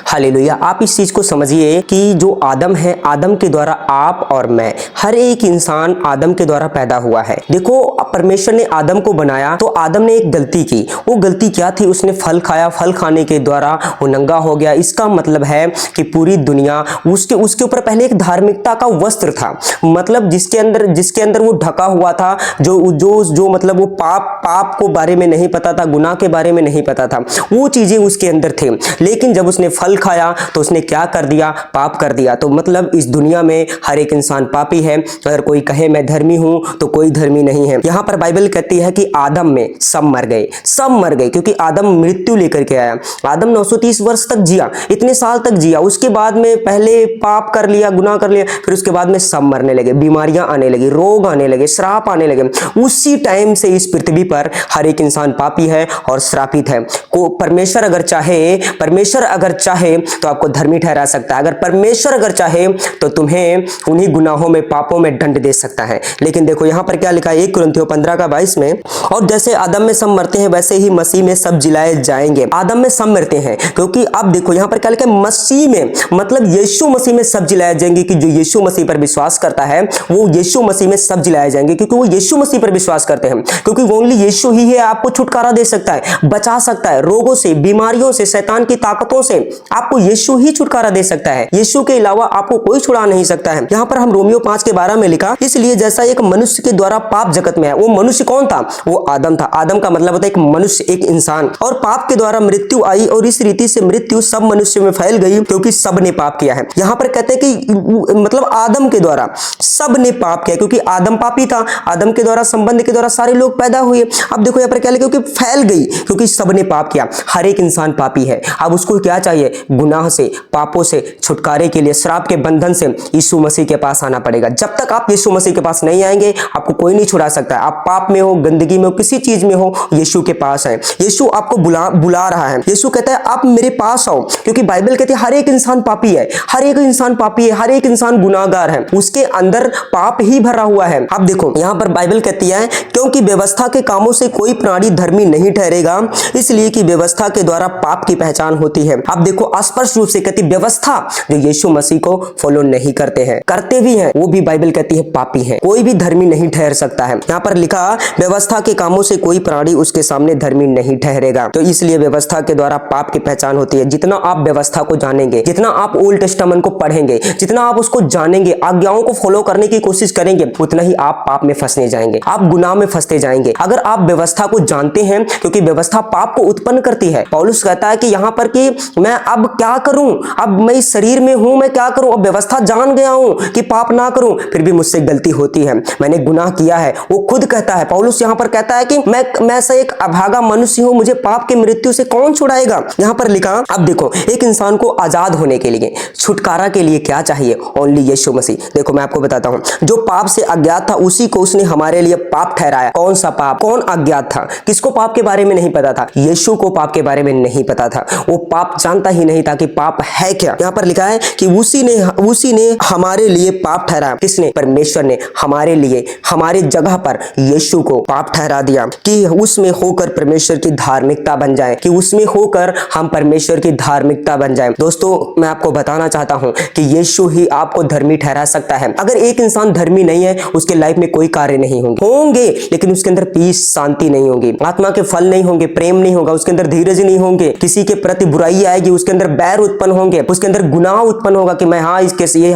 Hallelujah. आप इस चीज को समझिए कि जो आदम है, आदम के द्वारा आप और मैं, हर एक इंसान आदम के द्वारा पैदा हुआ है। देखो, परमेश्वर ने आदम को बनाया तो आदम ने एक गलती की। वो गलती क्या थी? उसने फल खाया, फल खाने के द्वारा वो नंगा हो गया। इसका मतलब है कि पूरी दुनिया उसके ऊपर पहले एक धार्मिकता का वस्त्र था, मतलब जिसके अंदर वो ढका हुआ था, जो मतलब वो पाप को बारे में नहीं पता था, गुनाह के बारे में नहीं पता था, वो चीजें उसके अंदर थे। लेकिन जब उसने फल खाया तो उसने क्या कर दिया? पाप कर दिया। तो मतलब इस दुनिया में हर एक इंसान पापी है। अगर कोई कहे मैं धर्मी हूं तो कोई धर्मी नहीं है। यहां पर बाइबल कहती है कि आदम में सब मर गए, क्योंकि आदम मृत्यु लेकर के आया। आदम 930 वर्ष तक जिया, इतने साल तक जिया। उसके बाद में पहले पाप कर लिया, गुनाह कर लिया, फिर उसके बाद में सब मरने लगे, बीमारियां आने लगी, रोग आने लगे, श्राप आने लगे। उसी टाइम से इस पृथ्वी पर हर एक इंसान पापी है और श्रापित है। परमेश्वर अगर चाहे तो आपको धर्मी ठहरा सकता है। अगर परमेश्वर अगर चाहे तो तुम्हें उन्हीं गुनाहों में, पापों में दंड दे सकता है। लेकिन देखो यहां पर क्या लिखा है 1 कुरिन्थियों 15:22 में, और जैसे आदम में सब मरते हैं वैसे ही मसीह में सब जिलाए जाएंगे। आदम में सब मरते हैं, क्योंकि अब देखो यहां पर क्या लिखा है, मसीह में, मतलब यीशु मसीह में सब जिलाए जाएंगे। कि जो यीशु मसीह पर विश्वास करता है वो यीशु मसीह में सब जिलाए जाएंगे, क्योंकि वो यीशु मसीह पर विश्वास करते हैं। क्योंकि ओनली यीशु ही है आपको छुटकारा दे सकता है, बचा सकता है रोगों से, बीमारियों से, शैतान की ताकतों से। आपको यीशु ही छुटकारा दे सकता है, यीशु के अलावा आपको कोई छुड़ा नहीं सकता है। यहां पर हम रोमियो 5:12 में लिखा, इसलिए जैसा एक मनुष्य के द्वारा पाप जगत में है। वो मनुष्य कौन था? वो आदम था। आदम का मतलब होता है एक मनुष्य, एक इंसान। और पाप के द्वारा मृत्यु आई, और इस रीति से मृत्यु सब मनुष्य में फैल गई, क्योंकि सब ने पाप किया है। यहां पर कहते हैं कि मतलब आदम के द्वारा सब ने पाप किया, क्योंकि आदम पापी था। आदम के द्वारा, संबंध के द्वारा सारे लोग पैदा हुए। अब देखो यहां पर क्या लिखा, क्योंकि फैल गई, क्योंकि सब ने पाप किया। हर एक इंसान पापी है। अब उसको क्या चाहिए? गुनाह से, पापों से छुटकारे के लिए, श्राप के बंधन से यीशु मसीह के पास आना पड़ेगा। जब तक आप यीशु मसीह के पास नहीं आएंगे आपको कोई नहीं छुड़ा सकता है। आप पाप में हो, गंदगी में हो, किसी चीज में हो, यीशु के पास है। यीशु आपको बुला रहा है। यीशु कहता है आप मेरे पास आओ, क्योंकि बाइबल कहती है हर एक इंसान पापी है, हर एक इंसान पापी है, हर एक इंसान गुनाहगार है, उसके अंदर पाप ही भरा हुआ है। अब देखो यहां पर बाइबल कहती है क्योंकि व्यवस्था के कामों से कोई प्राणी धर्मी नहीं ठहरेगा, इसलिए कि व्यवस्था के द्वारा पाप की पहचान होती है। अब देखो स्पष्ट रूप से कहती व्यवस्था जो यीशु मसीह को फॉलो नहीं करते हैं, करते भी हैं, वो भी बाइबल कहती है पापी है। कोई भी धर्मी नहीं ठहर सकता है। यहाँ पर लिखा व्यवस्था के कामों से कोई प्राणी उसके सामने धर्मी नहीं ठहरेगा। तो इसलिए व्यवस्था के द्वारा पाप की पहचान होती है। जितना आप व्यवस्था को जानेंगे, जितना आप ओल्ड टेस्टामेंट को पढ़ेंगे, जितना आप उसको जानेंगे, आज्ञाओं को फॉलो करने की कोशिश करेंगे, उतना ही आप पाप में फंसने जाएंगे, आप गुनाह में फंसते जाएंगे। अगर आप व्यवस्था को जानते हैं, क्योंकि व्यवस्था पाप को उत्पन्न करती है। पौलुस कहता है कि यहाँ पर कि मैं अब क्या करूं, अब मैं इस शरीर में हूं, मैं क्या करूं? अब व्यवस्था जान गया हूं कि पाप ना करूं, फिर भी मुझसे गलती होती है, मैंने गुनाह किया है। वो खुद कहता है, पौलुस यहां पर कहता है कि मैं ऐसा एक अभागा मनुष्य हूं, मुझे पाप की मृत्यु से कौन छुड़ाएगा। यहां पर लिखा, अब देखो एक इंसान को आजाद होने के लिए, छुटकारा के लिए क्या चाहिए? ओनली यीशु मसीह। देखो मैं आपको बताता हूं, जो पाप से अज्ञात था उसी को उसने हमारे लिए पाप ठहराया। कौन सा पाप? कौन अज्ञात था? किसको पाप के बारे में नहीं पता था? यीशु को पाप के बारे में नहीं पता था। वो पाप जानता ही नहीं था कि पाप है क्या। यहां पर लिखा है कि उसी ने हमारे लिए पाप ठहराया। किसने? परमेश्वर ने हमारे लिए, हमारे जगह पर यीशु को पाप ठहरा दिया, कि उसमें होकर परमेश्वर की धार्मिकता बन जाए, कि उसमें होकर हम परमेश्वर की धार्मिकता बन जाए। दोस्तों मैं आपको बताना चाहता हूं कि यीशु ही आपको धर्मी ठहरा सकता है। अगर एक इंसान धर्मी नहीं है, उसके लाइफ में कोई कार्य नहीं होंगे, लेकिन उसके अंदर पीस, शांति नहीं होगी, आत्मा के फल नहीं होंगे, प्रेम नहीं होगा, उसके अंदर धीरज नहीं होंगे, किसी के प्रति बुराई आएगी, उसके अंदर बैर उत्पन्न होंगे, उसके अंदर गुनाह उत्पन्न होगा कि मैं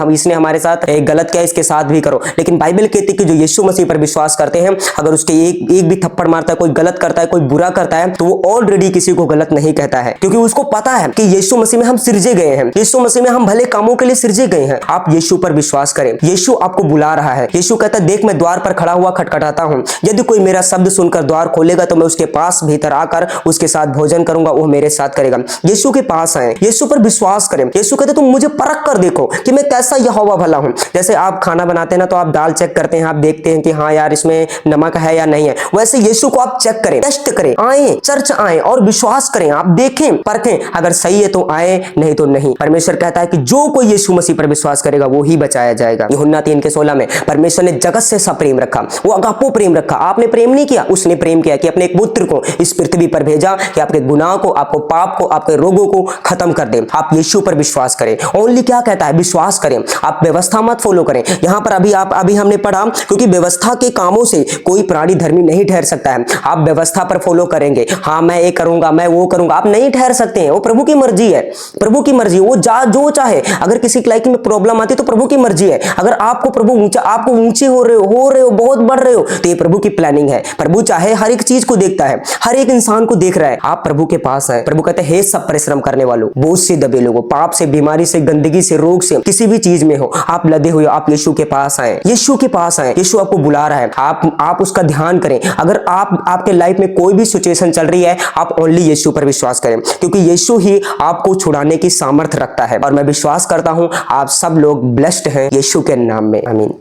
इसने हमारे साथ गलत किया, इसके साथ भी करो। लेकिन बाइबल कहती है कि जो यीशु मसीह पर विश्वास करते हैं, अगर उसके एक भी थप्पड़ मारता है, कोई गलत करता है, कोई बुरा करता है, तो वो ऑलरेडी किसी को गलत नहीं कहता है, क्योंकि उसको पता है कि यीशु मसीह में हम सिरजे गए हैं, यीशु मसीह में हम भले कामों के लिए सिरजे गए हैं। आप यीशु पर विश्वास करें, यीशु आपको बुला रहा है। यीशु कहता है देख मैं द्वार पर खड़ा हुआ खटखटाता हूं, यदि कोई मेरा शब्द सुनकर द्वार खोलेगा तो मैं उसके पास भीतर आकर उसके साथ भोजन करूंगा, वो मेरे साथ करेगा। यीशु के पास आए, यीशु पर विश्वास करें। यीशु कहते तुम मुझे परख कर देखो कि मैं कैसा यहोवा भला हूं। जैसे आप खाना बनाते हैं ना, तो आप दाल चेक करते हैं, आप देखते हैं कि हाँ यार इसमें नमक है या नहीं है, वैसे यीशु को आप चेक करें, टेस्ट करें, आए चर्च आए और विश्वास करें, आप देखें, परखें, अगर सही है तो आए, नहीं तो नहीं। परमेश्वर कहता है कि जो कोई यीशु मसीह पर विश्वास करेगा वो ही बचाया जाएगा। यूहन्ना 3:16 में परमेश्वर ने जगत से सा प्रेम रखा, वो अगापो प्रेम रखा। आपने प्रेम नहीं किया, उसने प्रेम किया कि अपने एक पुत्र को इस पृथ्वी पर भेजा कि आपके गुनाह को, आपको पाप को, आपके रोगों को खत्म कर दे। आप यीशु पर विश्वास करें। ओनली क्या कहता है, विश्वास करें। आप व्यवस्था मत फॉलो करें। यहां पर अभी हमने पढ़ा, क्योंकि व्यवस्था के कामों से कोई प्राणी धर्मी नहीं ठहर सकता है। आप व्यवस्था पर फॉलो करेंगे, हाँ मैं ये करूंगा, मैं वो करूंगा, आप नहीं ठहर सकते हैं। वो प्रभु की मर्जी है, प्रभु की मर्जी। वो जो चाहे, अगर किसी की लाइफ में प्रॉब्लम आती है तो प्रभु की मर्जी है। अगर आपको प्रभु आपको ऊंचे हो रहे हो, बहुत बढ़ रहे हो, तो ये प्रभु की प्लानिंग है। प्रभु चाहे हर एक चीज को देखता है, हर एक इंसान को देख रहा है। आप प्रभु के पास है। प्रभु कहते हैं, हे सब परिश्रम करने वालों, बोझ से दबे लोगों, पाप से, बीमारी से, गंदगी से, रोग से, किसी भी चीज में हो, आप लदे हुए, आप यीशु के पास आए, यीशु के पास आए। यीशु आपको बुला रहा है, आप उसका ध्यान करें। अगर आपके लाइफ में कोई भी सिचुएशन चल रही है, आप ओनली यीशु पर विश्वास करें, क्योंकि यीशु ही आपको छुड़ाने की सामर्थ्य रखता है। और मैं विश्वास करता हूं आप सब लोग ब्लेस्ड हैं यीशु के नाम में। आमीन।